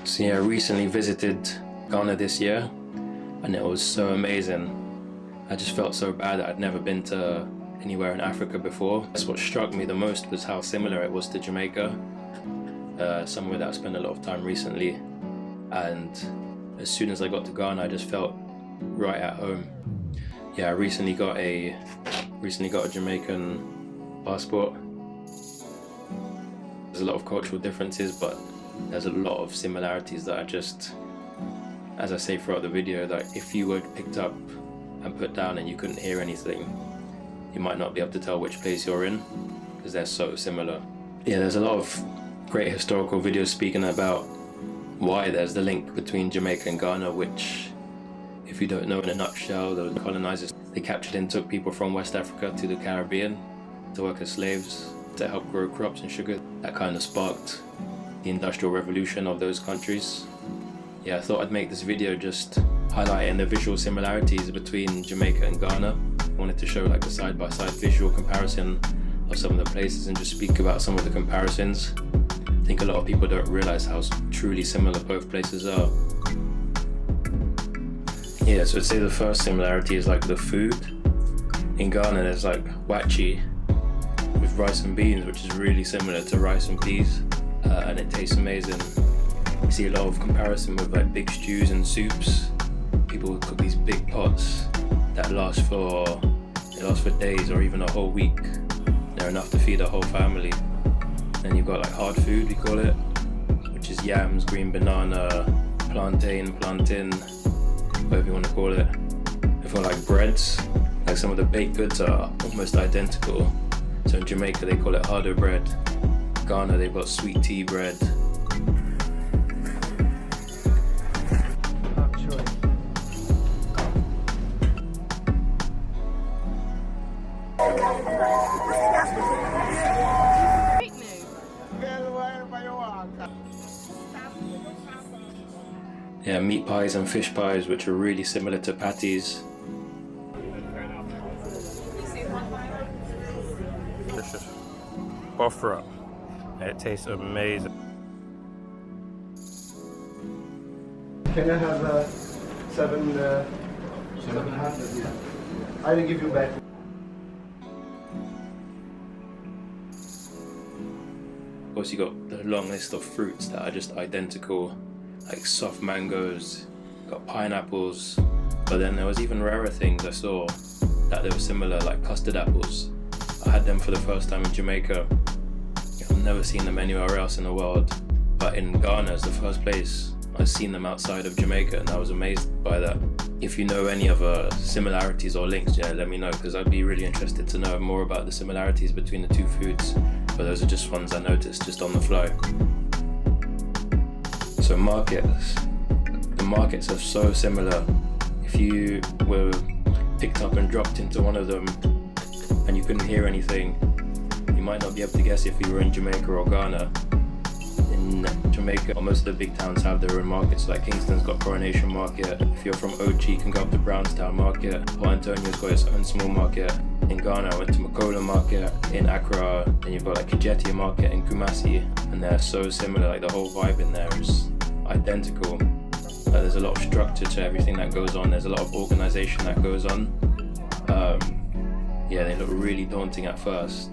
So yeah, I recently visited Ghana this year and it was so amazing. I just felt so bad that I'd never been to anywhere in Africa before. That's what struck me the most, was how similar it was to Jamaica, somewhere that I spent a lot of time recently. And as soon as I got to Ghana, I just felt right at home. Yeah, I recently got a Jamaican passport. There's a lot of cultural differences, but there's a lot of similarities that are just, as I say throughout the video, that if you were picked up and put down and you couldn't hear anything, you might not be able to tell which place you're in, because they're so similar. Yeah, there's a lot of great historical videos speaking about why there's the link between Jamaica and Ghana, which, if you don't know in a nutshell, the colonizers, they captured and took people from West Africa to the Caribbean to work as slaves to help grow crops and sugar. That kind of sparked the industrial revolution of those countries. Yeah, I thought I'd make this video just highlighting the visual similarities between Jamaica and Ghana. I wanted to show like the side-by-side visual comparison of some of the places and just speak about some of the comparisons. I think a lot of people don't realize how truly similar both places are. Yeah, so I'd say the first similarity is like the food. In Ghana there's like Waakye with rice and beans, which is really similar to rice and peas, and it tastes amazing. You see a lot of comparison with like big stews and soups. People cook these big pots that last for days or even a whole week. They're enough to feed a whole family. Then you've got like hard food, we call it, which is yams, green banana, plantain, whatever you want to call it. We've got like breads, like some of the baked goods are almost identical. So in Jamaica they call it hardo bread. Ghana they've got sweet tea bread. Yeah, meat pies and fish pies, which are really similar to patties. This is Bofrot. It tastes amazing. Can I have seven half? I will give you back. Of course, you got the long list of fruits that are just identical, like soft mangoes, got pineapples, but then there was even rarer things I saw that they were similar, like custard apples. I had them for the first time in Jamaica. I've never seen them anywhere else in the world, but in Ghana is the first place I've seen them outside of Jamaica, and I was amazed by that. If you know any other similarities or links, yeah, let me know, because I'd be really interested to know more about the similarities between the two foods, but those are just ones I noticed just on the fly. So markets. The markets are so similar. If you were picked up and dropped into one of them and you couldn't hear anything, you might not be able to guess if you were in Jamaica or Ghana. In Jamaica, most of the big towns have their own markets, like Kingston's got Coronation Market. If you're from OG, you can go up to Brownstown Market. Port Antonio's got its own small market. In Ghana, I went to Makola Market. In Accra, then you've got like Kejetia Market in Kumasi, and they're so similar, like the whole vibe in there is identical. There's a lot of structure to everything that goes on, there's a lot of organization that goes on. Yeah, they look really daunting at first,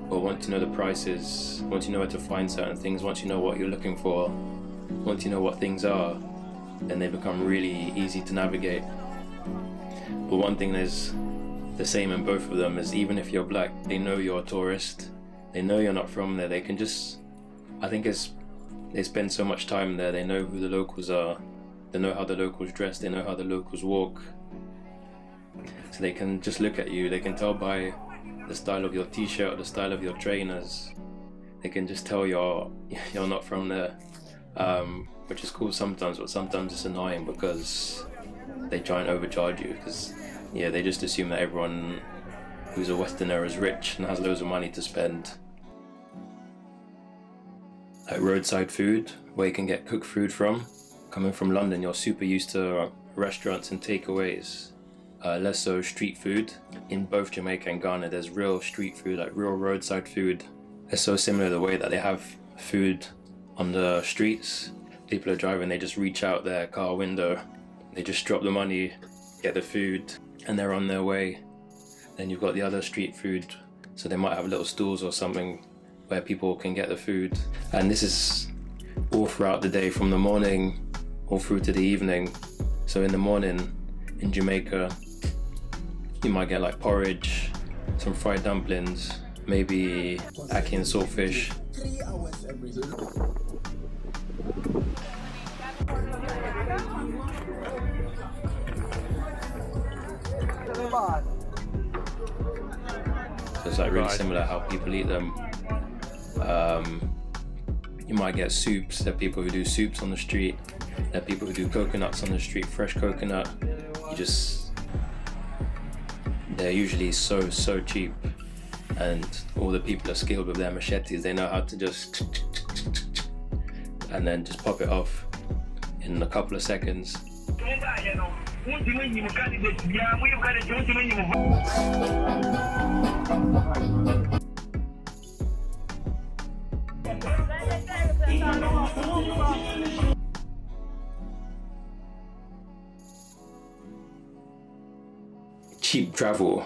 but once you know the prices, once you know where to find certain things, once you know what you're looking for, once you know what things are, then they become really easy to navigate. But one thing is the same in both of them is, even if you're black, they know you're a tourist, they know you're not from there, they can just, I think they spend so much time there, they know who the locals are, they know how the locals dress, they know how the locals walk. So they can just look at you, they can tell by the style of your t-shirt or the style of your trainers. They can just tell you're not from there, which is cool sometimes, but sometimes it's annoying because they try and overcharge you, because yeah, they just assume that everyone who's a Westerner is rich and has loads of money to spend. Like roadside food, where you can get cooked food from. Coming from London, you're super used to restaurants and takeaways, less so street food. In both Jamaica and Ghana, there's real street food, like real roadside food. It's so similar the way that they have food on the streets, people are driving, they just reach out their car window, they just drop the money, get the food, and they're on their way. Then you've got the other street food, so they might have little stalls or something where people can get the food. And this is all throughout the day, from the morning all through to the evening. So in the morning in Jamaica, you might get like porridge, some fried dumplings, maybe ackee and saltfish. So it's like really similar how people eat them. You might get soups. There are people who do soups on the street. There are people who do coconuts on the street, fresh coconut. They're usually so cheap, and all the people are skilled with their machetes. They know how to just and then just pop it off in a couple of seconds. Cheap travel,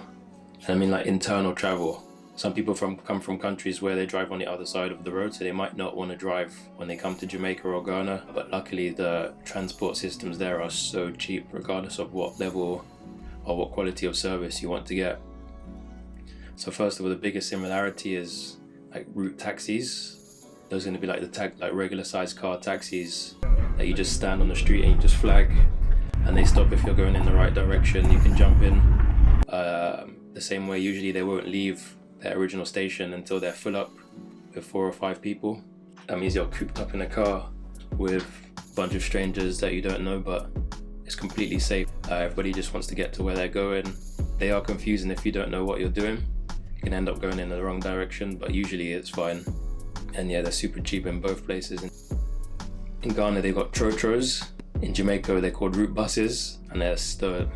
I mean like internal travel. Some people come from countries where they drive on the other side of the road, so they might not want to drive when they come to Jamaica or Ghana, but luckily the transport systems there are so cheap regardless of what level or what quality of service you want to get. So first of all, the biggest similarity is like route taxis. Those are going to be like like regular sized car taxis that you just stand on the street and you just flag, and they stop if you're going in the right direction. You can jump in. The same way, usually they won't leave their original station until they're full up with 4 or 5 people. That means you're cooped up in a car with a bunch of strangers that you don't know, but it's completely safe. Everybody just wants to get to where they're going. They are confusing if you don't know what you're doing. You can end up going in the wrong direction, but usually it's fine. And yeah, they're super cheap in both places. In Ghana, they've got TroTros. In Jamaica, they're called route buses, and they're still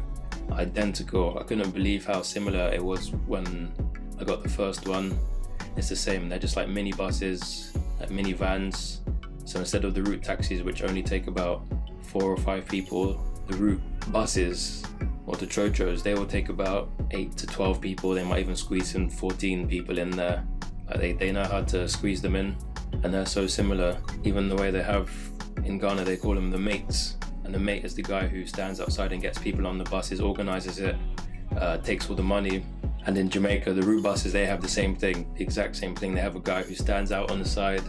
identical. I couldn't believe how similar it was when I got the first one. It's the same. They're just like mini buses, like mini vans. So instead of the route taxis, which only take about 4 or 5 people, the route buses or the TroTros, they will take about 8 to 12 people. They might even squeeze in 14 people in there. Like they know how to squeeze them in, and they're so similar. Even the way they have in Ghana, they call them the mates, and the mate is the guy who stands outside and gets people on the buses, organizes it, takes all the money. And in Jamaica, the route buses, they have the same thing, the exact same thing. They have a guy who stands out on the side,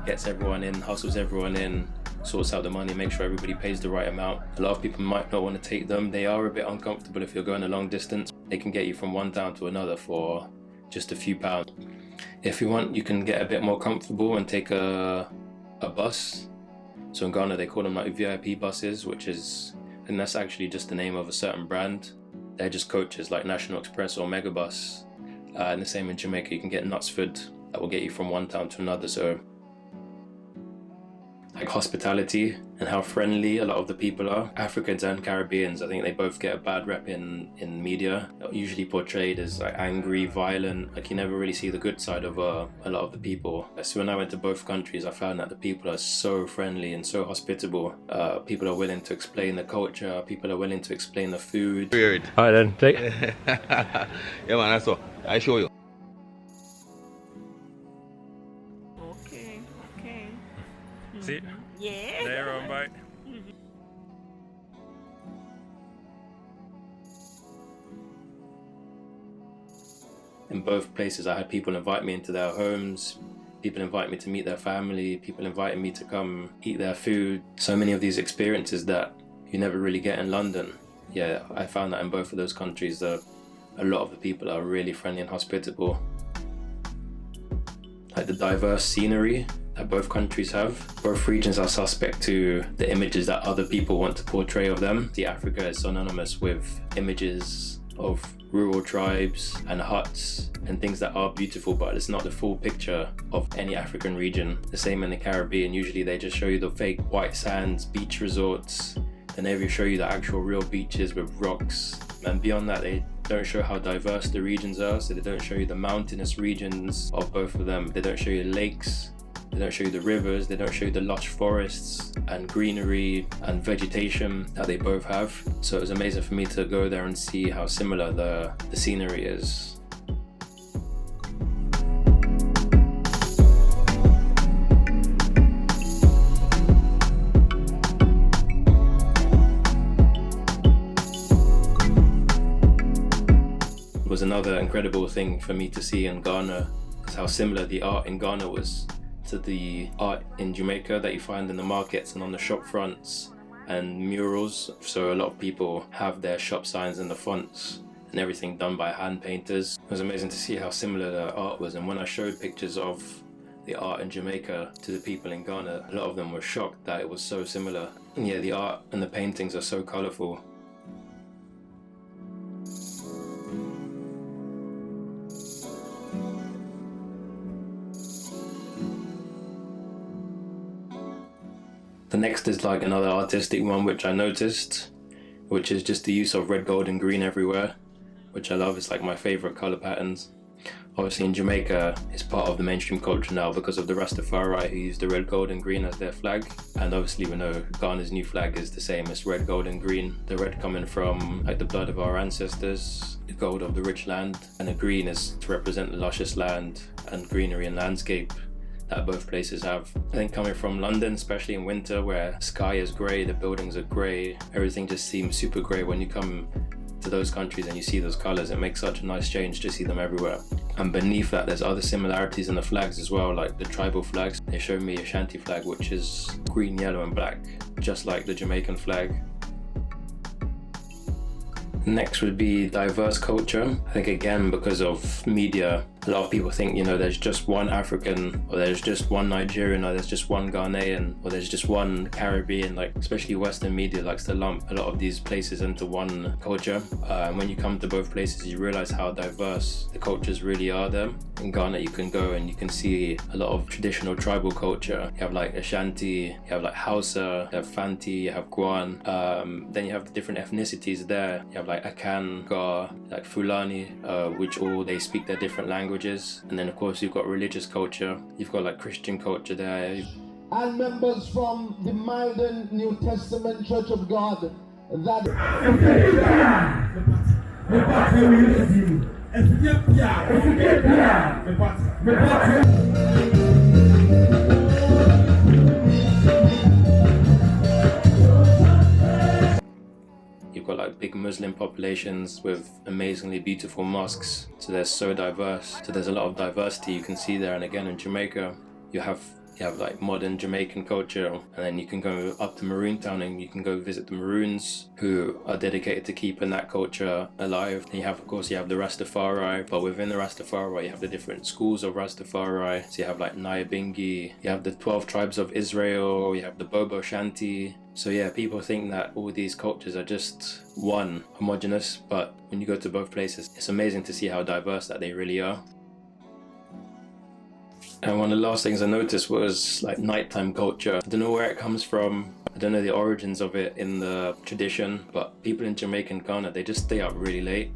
gets everyone in, hustles everyone in, sorts out the money, makes sure everybody pays the right amount. A lot of people might not want to take them. They are a bit uncomfortable if you're going a long distance. They can get you from one town to another for just a few pounds. If you want, you can get a bit more comfortable and take a bus. So in Ghana, they call them like VIP buses, and that's actually just the name of a certain brand. They're just coaches like National Express or Megabus. And the same in Jamaica, you can get Knutsford that will get you from one town to another. So like hospitality and how friendly a lot of the people are. Africans and Caribbeans, I think they both get a bad rep in media. They're usually portrayed as like angry, violent. Like you never really see the good side of a lot of the people. So when I went to both countries, I found that the people are so friendly and so hospitable. People are willing to explain the culture. People are willing to explain the food. Weird. All right then, take. Yeah man, that's all. I show you. Okay. See? Yeah. There on bye. In both places, I had people invite me into their homes. People invite me to meet their family. People inviting me to come eat their food. So many of these experiences that you never really get in London. Yeah, I found that in both of those countries, a lot of the people are really friendly and hospitable. Like the diverse scenery that both countries have. Both regions are suspect to the images that other people want to portray of them. The Africa is synonymous with images of rural tribes and huts and things that are beautiful, but it's not the full picture of any African region. The same in the Caribbean. Usually they just show you the fake white sands, beach resorts. They never show you the actual real beaches with rocks. And beyond that, they don't show how diverse the regions are. So they don't show you the mountainous regions of both of them. They don't show you lakes. They don't show you the rivers. They don't show you the lush forests. and greenery and vegetation that they both have. So it was amazing for me to go there and see how similar the scenery is. Was another incredible thing for me to see in Ghana is how similar the art in Ghana was to the art in Jamaica that you find in the markets and on the shop fronts and murals. So a lot of people have their shop signs and the fonts and everything done by hand painters. It was amazing to see how similar the art was, and when I showed pictures of the art in Jamaica to the people in Ghana, a lot of them were shocked that it was so similar. And yeah, the art and the paintings are so colourful. The next is like another artistic one which I noticed, which is just the use of red, gold and green everywhere, which I love. It's like my favourite colour patterns. Obviously in Jamaica it's part of the mainstream culture now because of the Rastafari who use the red, gold and green as their flag. And obviously we know Ghana's new flag is the same, it's red, gold and green. The red coming from like the blood of our ancestors, the gold of the rich land, and the green is to represent the luscious land and greenery and landscape that both places have. I think coming from London, especially in winter where sky is grey, the buildings are grey, everything just seems super grey. When you come to those countries and you see those colours, it makes such a nice change to see them everywhere. And beneath that there's other similarities in the flags as well, like the tribal flags. They showed me a Ashanti flag which is green, yellow and black, just like the Jamaican flag. Next would be diverse culture. I think again because of media, a lot of people think, you know, there's just one African, or there's just one Nigerian, or there's just one Ghanaian, or there's just one Caribbean. Like especially Western media likes to lump a lot of these places into one culture. And when you come to both places, you realize how diverse the cultures really are there. In Ghana, you can go and you can see a lot of traditional tribal culture. You have like Ashanti, you have like Hausa, you have Fanti, you have Guan. Then you have the different ethnicities there. You have like Akan, Gar, like Fulani, which all they speak their different languages. And then of course you've got religious culture. You've got like Christian culture there. And members from the modern New Testament Church of God that You've got like big Muslim populations with amazingly beautiful mosques, so they're so diverse. So there's a lot of diversity you can see there. And again in Jamaica you have like modern Jamaican culture, and then you can go up to Maroon Town and you can go visit the Maroons who are dedicated to keeping that culture alive. Then you have, of course, you have the Rastafari, but within the Rastafari you have the different schools of Rastafari. So you have like Nyabingi, you have the 12 tribes of Israel, you have the Bobo Shanti. So yeah, people think that all these cultures are just one, homogenous, but when you go to both places, it's amazing to see how diverse that they really are. And one of the last things I noticed was like nighttime culture. I don't know where it comes from. I don't know the origins of it in the tradition, but people in Jamaica and Ghana, they just stay up really late.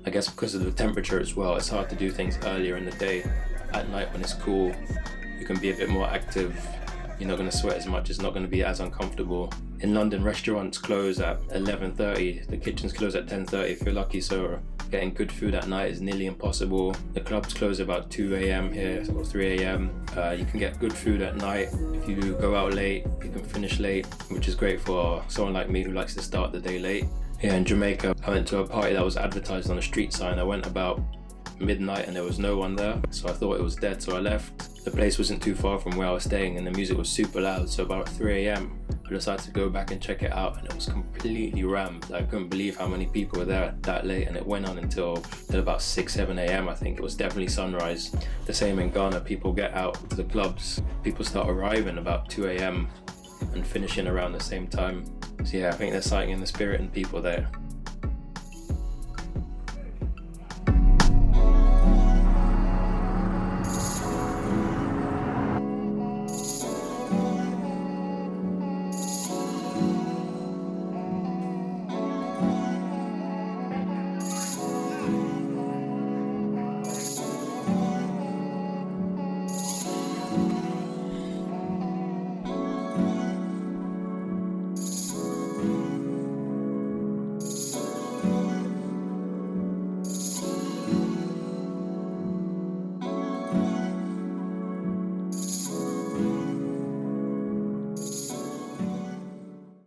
I guess because of the temperature as well, it's hard to do things earlier in the day. At night when it's cool, you can be a bit more active. You're not going to sweat as much, it's not going to be as uncomfortable. In London, restaurants close at 11:30, the kitchens close at 10:30 if you're lucky, so getting good food at night is nearly impossible. The clubs close about 2 a.m. here, or 3 a.m. You can get good food at night. If you go out late, you can finish late, which is great for someone like me who likes to start the day late. Here in Jamaica, I went to a party that was advertised on a street sign. I went about midnight and there was no one there, so I thought it was dead, so I left. The place wasn't too far from where I was staying and the music was super loud, so about 3 a.m. I decided to go back and check it out, and it was completely rammed. I couldn't believe how many people were there that late, and it went on until about 6-7 a.m. I think. It was definitely sunrise. The same in Ghana, people get out to the clubs, people start arriving about 2 a.m. and finishing around the same time. So yeah, I think there's something in the spirit in people there.